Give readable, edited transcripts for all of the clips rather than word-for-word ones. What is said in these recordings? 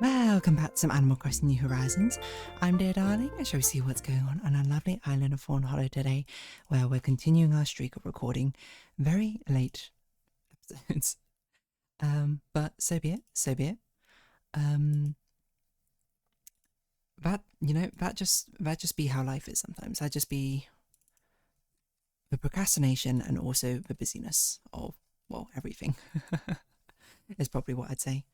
Welcome back to some Animal Crossing New Horizons. I'm Dear Darling. I shall see what's going on our lovely island of Fawnhallow today, where we're continuing our streak of recording very late episodes. But so be it, so be it. That just be how life is sometimes. That just be the procrastination and also the busyness of, well, everything is probably what I'd say.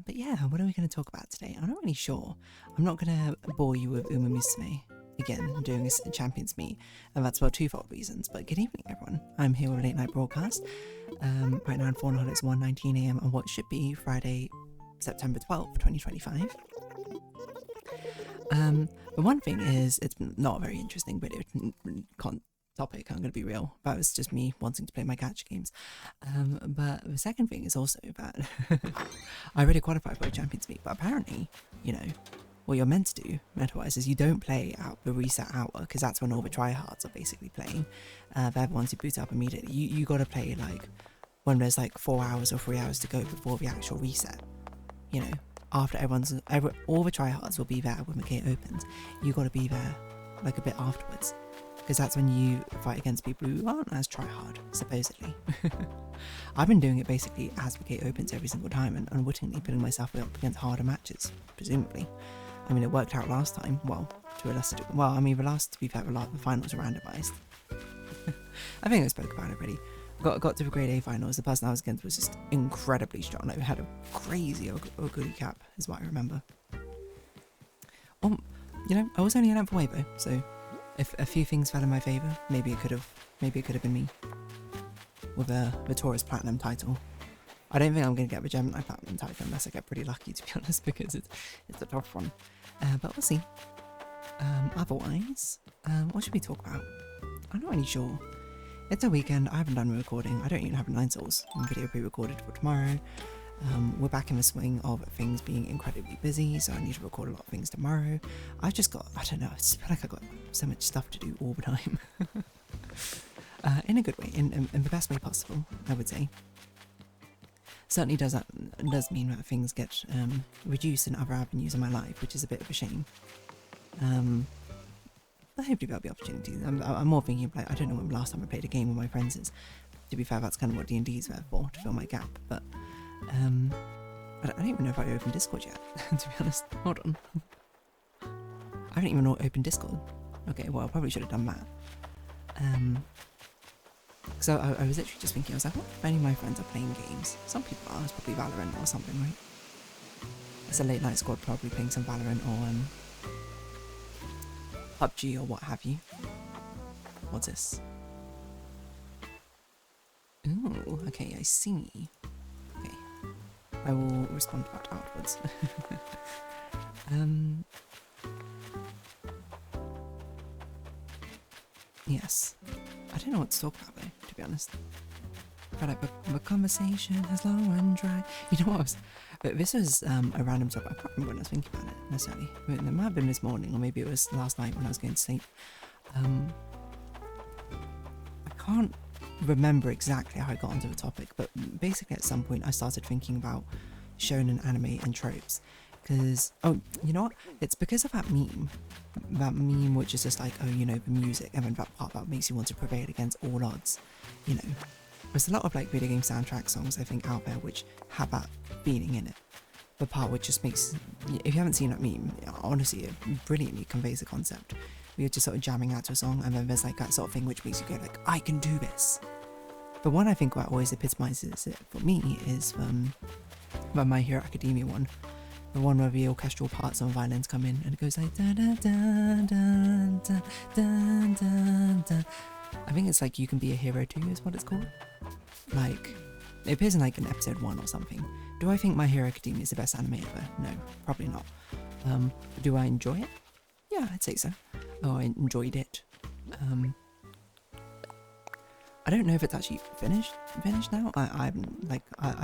But yeah, what are we going to talk about today? I'm not really sure. I'm not going to bore you with Uma Musume again, doing a Champions Meet, and that's for twofold reasons. But good evening, everyone. I'm here with a late night broadcast. Right now in Fawnhallow, it's 1:19 AM on what should be Friday, September 12th, 2025. The one thing is, it's not a very interesting video topic, I'm going to be real. That was just me wanting to play my gacha games. But the second thing is also that I already qualified for a Champions Meet, but apparently, what you're meant to do, meta-wise, is you don't play out the reset hour, because that's when all the tryhards are basically playing. They're the ones who boot up immediately. You got to play, like, when there's, like, 4 hours or 3 hours to go before the actual reset. After all the tryhards will be there when the gate opens. You got to be there, like, a bit afterwards. Because that's when you fight against people who aren't as tryhard, supposedly. I've been doing it basically as the gate opens every single time and unwittingly putting myself up against harder matches, presumably. I mean, it worked out last time, well, to a lesser degree. Well, I mean, to be fair, the finals were randomised. I think I spoke about it already. Got to the grade A finals, the person I was against was just incredibly strong. Like, we had a crazy Oguri cap, is what I remember. I was only an amp away though, so if a few things fell in my favour, maybe it could have been me with the Taurus Platinum title. I don't think I'm going to get the Gemini Platinum title unless I get pretty lucky, to be honest, because it's a tough one. But we'll see. Otherwise, what should we talk about? I'm not really sure. It's a weekend. I haven't done a recording. I don't even have 9 souls video pre-recorded for tomorrow. We're back in the swing of things being incredibly busy, so I need to record a lot of things tomorrow. I've just got, I don't know, I just feel like I've got so much stuff to do all the time. In a good way, in the best way possible, I would say. Certainly does mean that things get reduced in other avenues of my life, which is a bit of a shame. But hopefully there'll be opportunities. I'm more thinking of, like, I don't know when the last time I played a game with my friends is. To be fair, that's kind of what D&D is there for, to fill my gap, but I don't even know if I opened Discord yet, to be honest. Hold on. I haven't even opened Discord. Okay, well, I probably should have done that. So I was literally just thinking, I was like, what if any of my friends are playing games? Some people are, it's probably Valorant or something, right? It's a late night squad probably playing some Valorant or PUBG or what have you. What's this? Ooh, okay, I see. Okay. I will respond to that afterwards. Yes. I don't know what to talk about though, to be honest. But like, the conversation has long run dry. You know what? This was a random topic. I can't remember when I was thinking about it necessarily. It might have been this morning, or maybe it was last night when I was going to sleep. I can't remember exactly how I got onto the topic, but basically at some point I started thinking about shonen anime and tropes. Because, you know what? It's because of that meme which is just like, the music, and then that part that makes you want to prevail against all odds, There's a lot of, like, video game soundtrack songs, I think, out there which have that feeling in it. The part which just makes, if you haven't seen that meme, honestly, it brilliantly conveys the concept. You're just sort of jamming out to a song, and then there's, like, that sort of thing which makes you go, like, I can do this. The one I think that always epitomizes it for me is the My Hero Academia one. The one where the orchestral parts and violins come in and it goes like da da da da da da da da. I think it's like You Can Be a Hero Too is what it's called. Like, it appears in like an episode 1 or something. Do I think My Hero Academia is the best anime ever? No, probably not. Do I enjoy it? Yeah, I'd say so. Oh, I enjoyed it. I don't know if it's actually finished now. I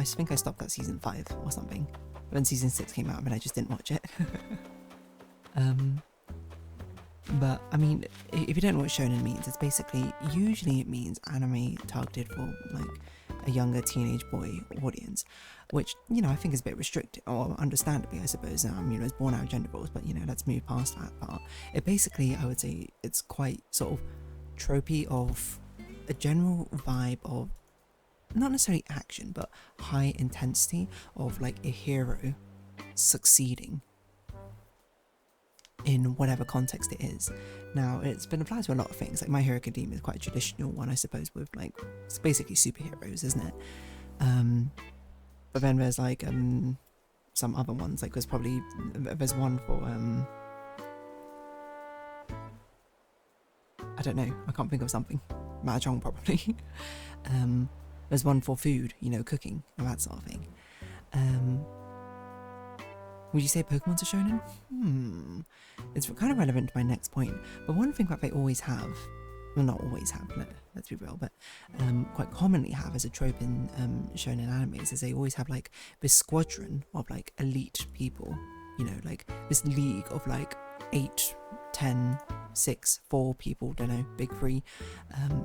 think I stopped at season 5 or something. When season 6 came out, but I just didn't watch it. But I mean, if you don't know what shonen means, it's basically, usually it means anime targeted for like a younger teenage boy audience, which, you know, I think is a bit restricted, or understandably, I suppose. You know, it's born out of gender roles, but, you know, let's move past that part. It basically, I would say, it's quite sort of tropey of a general vibe of not necessarily action, but high intensity of like a hero succeeding in whatever context it is. Now, it's been applied to a lot of things. Like My Hero Academia is quite a traditional one, I suppose, with like, it's basically superheroes, isn't it? But then there's like some other ones. Like there's one for I don't know, I can't think of something. Mahjong probably. There's one for food, you know, cooking and that sort of thing. Would you say Pokemon's a shonen? It's kind of relevant to my next point. But one thing that they always have, well, not always have, let's be real, but quite commonly have as a trope in shonen animes is they always have like this squadron of like elite people, you know, like this league of like 8, 10, 6, 4 people, don't know, big 3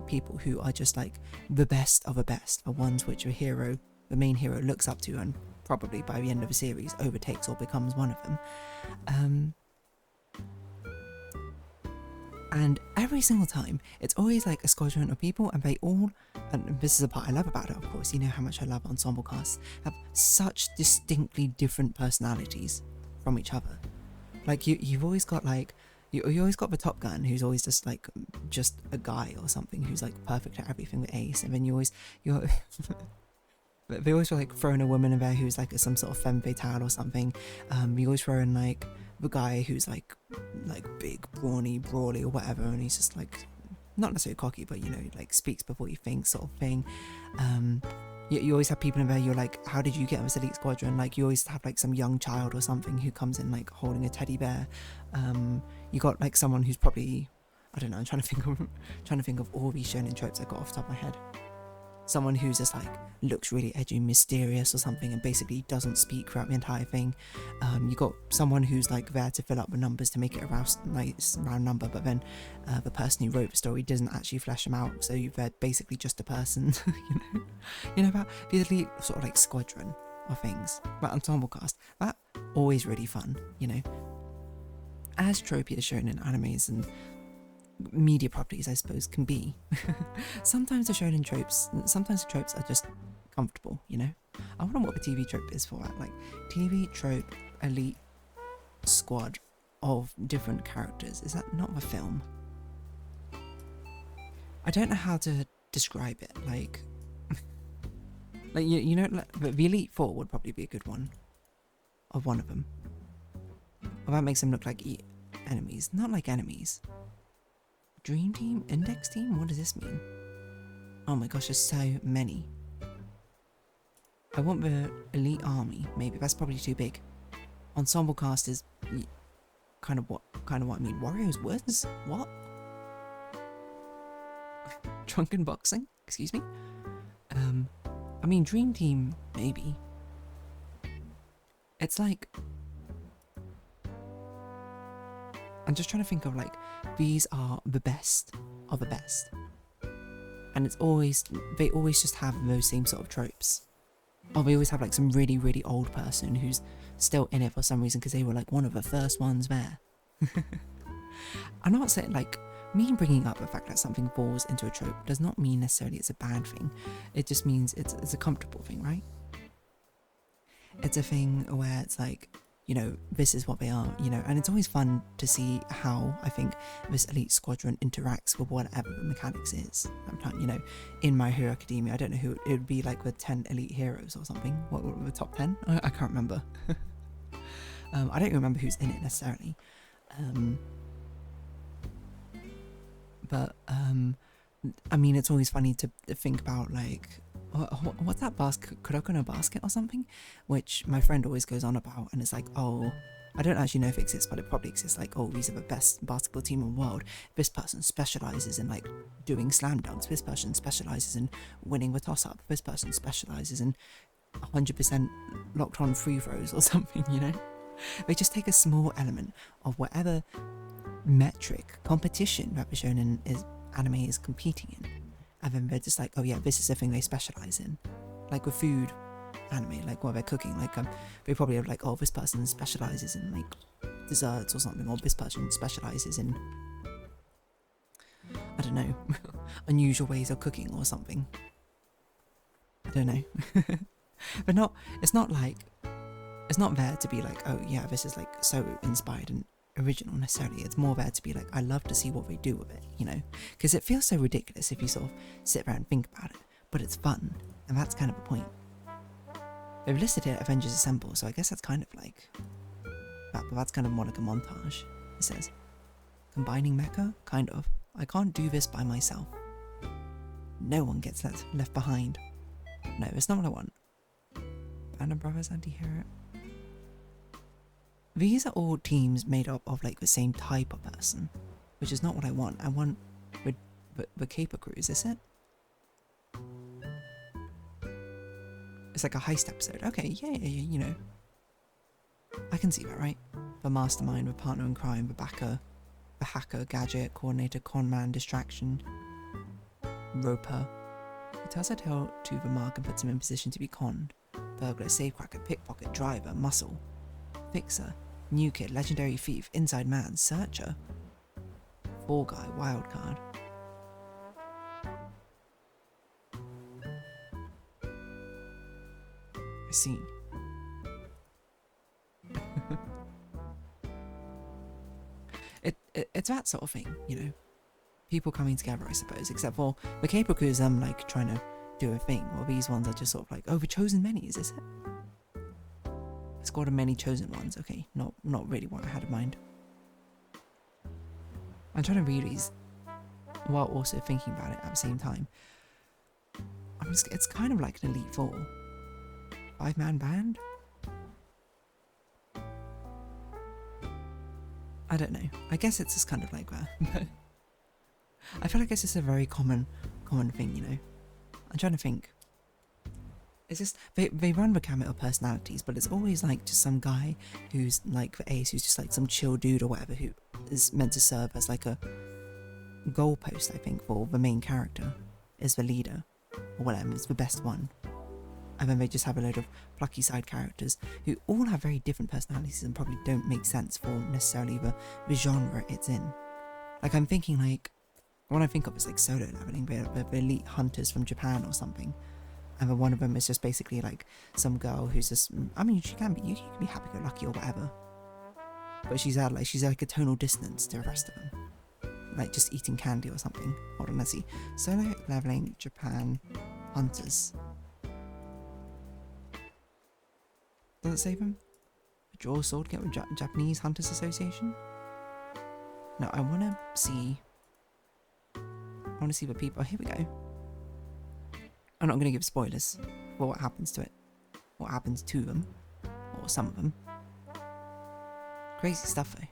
people who are just like the best of the best, the ones which the main hero looks up to and probably by the end of the series overtakes or becomes one of them. And every single time it's always like a squadron of people, and they all, and this is the part I love about it, of course, you know how much I love ensemble casts, have such distinctly different personalities from each other. Like you've always got like you always got the Top Gun, who's always just a guy or something who's like perfect at everything with ace, and then you're they always like throw in a woman in there who's like some sort of femme fatale or something. You always throw in like the guy who's like big, brawny, brawly or whatever, and he's just like not necessarily cocky, but you know, like speaks before he thinks sort of thing. You always have people in there, you're like, how did you get on this elite squadron? Like you always have like some young child or something who comes in like holding a teddy bear. You got like someone who's probably, I don't know, I'm trying to think of all these shonen tropes I got off the top of my head. Someone who's just like looks really edgy, mysterious or something, and basically doesn't speak throughout the entire thing. You got someone who's like there to fill up the numbers to make it a nice round number, but then the person who wrote the story doesn't actually flesh them out, so they're basically just a person. you know about the elite sort of like squadron of things. But ensemble cast, that always really fun, you know. As tropey as shown in animes and media properties, I suppose, can be. Sometimes the tropes are just comfortable, you know. I wonder what the TV trope is for that. Like TV trope elite squad of different characters. Is that not the film? I don't know how to describe it. Like you know, like, the Elite Four would probably be a good one. Of one of them. Well, that makes them look like enemies. Not like enemies. Dream Team? Index Team? What does this mean? Oh my gosh, there's so many. I want the Elite Army, maybe. That's probably too big. Ensemble cast is kind of what I mean. Warriors Woods? What? Drunken Boxing? Excuse me? I mean, Dream Team, maybe. It's like... I'm just trying to think of like, these are the best of the best. And they always just have those same sort of tropes. Or they always have like some really, really old person who's still in it for some reason because they were like one of the first ones there. I'm not saying like, me bringing up the fact that something falls into a trope does not mean necessarily it's a bad thing. It just means it's a comfortable thing, right? It's a thing where it's like, you know, this is what they are, you know, and it's always fun to see how I think this elite squadron interacts with whatever the mechanics is. You know, in My Hero Academia, I don't know who it would be, like the 10 elite heroes or something. What were the top 10? I can't remember. I don't remember who's in it necessarily. But I mean, it's always funny to think about like, what's that basket, Kuroko no basket or something, which my friend always goes on about, and it's like, oh, I don't actually know if it exists, but it probably exists. Like, oh, these are the best basketball team in the world. This person specializes in like doing slam dunks. This person specializes in winning the toss up. This person specializes in 100% locked on free throws or something, you know. They just take a small element of whatever metric competition that the shonen anime is competing in, and then they're just like, oh yeah, this is the thing they specialize in. Like with food anime, like while they're cooking, like they probably have like, oh, this person specializes in like desserts or something, or this person specializes in, I don't know, unusual ways of cooking or something. I don't know. But it's not there to be like, oh yeah, this is like so inspired and original necessarily. It's more there to be like, I love to see what they do with it, you know, because it feels so ridiculous if you sort of sit there and think about it, but it's fun, and that's kind of the point. They've listed here Avengers Assemble, so I guess that's kind of like that, but that's kind of more like a montage. It says, combining mecha? Kind of. I can't do this by myself. No one gets left behind. No, it's not what I want. Band of Brothers anti-hero. These are all teams made up of like the same type of person, which is not what I want. I want the caper crew, is this it? It's like a heist episode. Okay, yeah, you know. I can see that, right? The mastermind, the partner in crime, the backer, the hacker, gadget, coordinator, conman, distraction, roper. He tells her tale to the mark and puts him in position to be conned. Burglar, safecracker, pickpocket, driver, muscle, fixer, new kid, legendary thief, inside man, searcher, fall guy, wild card. I see. It's that sort of thing, you know. People coming together, I suppose, except for the caper crew is like trying to do a thing, while these ones are just sort of like, oh, the chosen many, is this it? A squad of many chosen ones. Okay, not really what I had in mind. I'm trying to read these while also thinking about it at the same time. It's kind of like an Elite Four. 5-man band? I don't know. I guess it's just kind of like that. But I feel like it's just a very common thing, you know. I'm trying to think. It's just they run the gamut of personalities, but it's always like just some guy who's like the ace, who's just like some chill dude or whatever, who is meant to serve as like a goalpost, I think, for the main character, is the leader or whatever, is the best one. And then they just have a load of plucky side characters who all have very different personalities and probably don't make sense for necessarily the genre it's in. Like I'm thinking like, what I think of is like solo leveling, the elite hunters from Japan or something. And then one of them is just basically like some girl who's just, I mean, you can be happy-go-lucky or whatever. But she's like a tonal distance to the rest of them. Like just eating candy or something. Hold on, let's see. Solo leveling Japan hunters. Does it save him? A draw sword get with Japanese Hunters Association? No, I want to see the people. Oh, here we go. I'm not going to give spoilers for what happens to it. What happens to them. Or some of them. Crazy stuff though.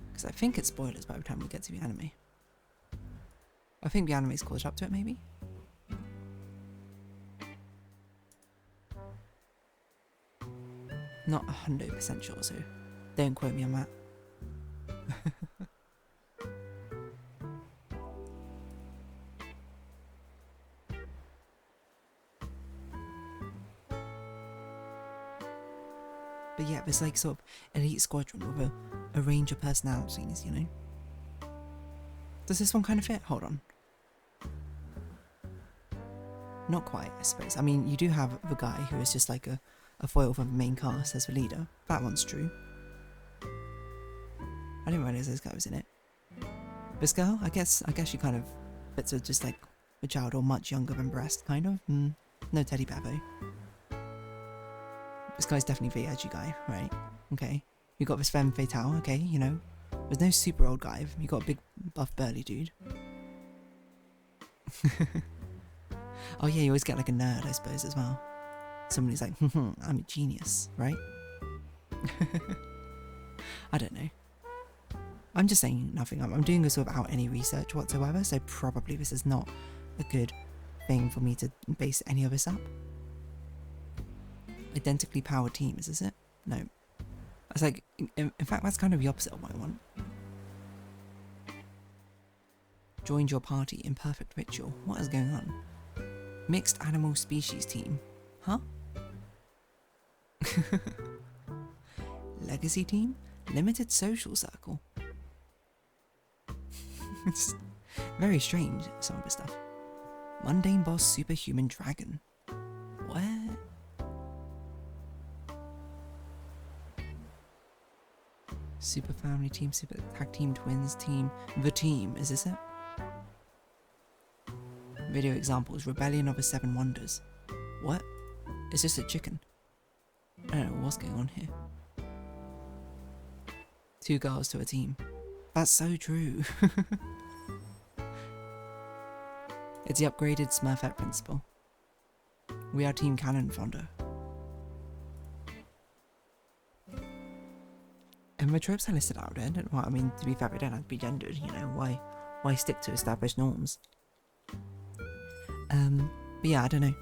Because I think it's spoilers by the time we get to the anime. I think the anime's caught up to it, maybe? Not 100% sure, so don't quote me on that. But yeah, there's like sort of elite squadron with a range of personalities, you know? Does this one kind of fit? Hold on. Not quite, I suppose. I mean, you do have the guy who is just like a foil from the main cast as the leader. That one's true. I didn't realize this guy was in it. This girl, I guess she kind of fits with just like a child or much younger than Breast, kind of. No teddy bear though. This guy's definitely the edgy guy, right? Okay. You got this femme fatale, okay, you know. There's no super old guy. You got a big buff burly dude. Oh yeah, you always get like a nerd, I suppose, as well. Someone who's like, I'm a genius, right? I don't know. I'm just saying nothing. I'm doing this without any research whatsoever, so probably this is not a good vain for me to base any of this up. Identically powered teams, is it? No. It's like, in fact, that's kind of the opposite of what I want. Joined your party, imperfect ritual. What is going on? Mixed animal species team. Huh? Legacy team? Limited social circle. It's very strange, some of the stuff. Mundane boss superhuman dragon. What? Super family team, super tag team twins team. The team, is this it? Video examples, Rebellion of the Seven Wonders. What? Is this a chicken? I don't know what's going on here. 2 girls to a team. That's so true. It's the upgraded Smurfette principle. We are Team Cannon Fonder. And the tropes I listed out there, well, I mean, to be fair, they don't have to be gendered, you know, why stick to established norms? But yeah, I don't know.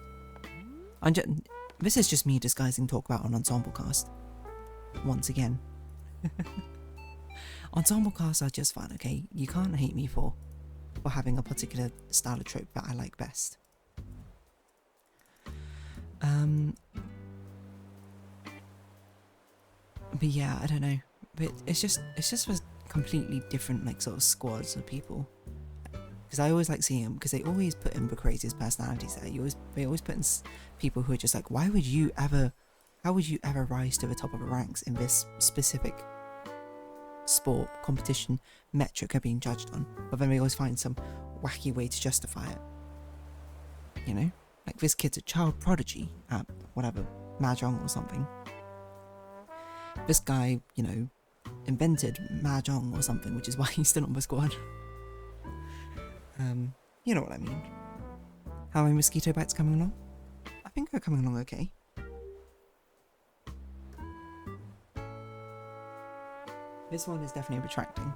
This is just me disguising talk about an ensemble cast. Once again. Ensemble casts are just fun, okay? You can't hate me for having a particular style of trope that I like best. But yeah, I don't know. But it's just for completely different, like, sort of squads of people. Because I always like seeing them, because they always put in the craziest personalities there. They always put in people who are just like, how would you ever rise to the top of the ranks in this specific sport, competition, metric are being judged on? But then they always find some wacky way to justify it. You know? Like, this kid's a child prodigy at whatever, Mahjong or something. This guy, you know, invented Mahjong or something, which is why he's still on the squad. You know what I mean. How are my mosquito bites coming along? I think they're coming along okay. This one is definitely retracting,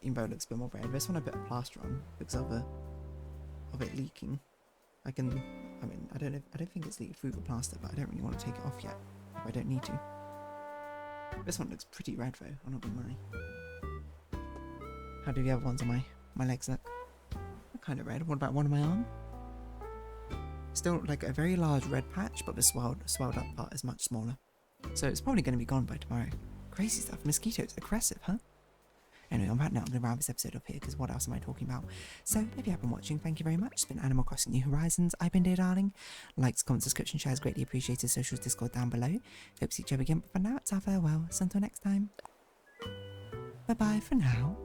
even though it looks a bit more red. This one I put a plaster on because of it leaking. I don't think it's leaked through the plaster, but I don't really want to take it off yet, if I don't need to. This one looks pretty red though, I'm not gonna lie. How do the other ones on my legs look? They're kind of red. What about one on my arm? Still like a very large red patch, but the swelled up part is much smaller. So it's probably going to be gone by tomorrow. Crazy stuff. Mosquitoes, aggressive, huh? Anyway, on that note, I'm going to round this episode up here, because what else am I talking about? So, if you have been watching, thank you very much. It's been Animal Crossing New Horizons. I've been Dear Darling. Likes, comments, subscription, shares, greatly appreciated. Socials, Discord down below. Hope to see each other again, but for now, it's our farewell. So until next time. Bye-bye for now.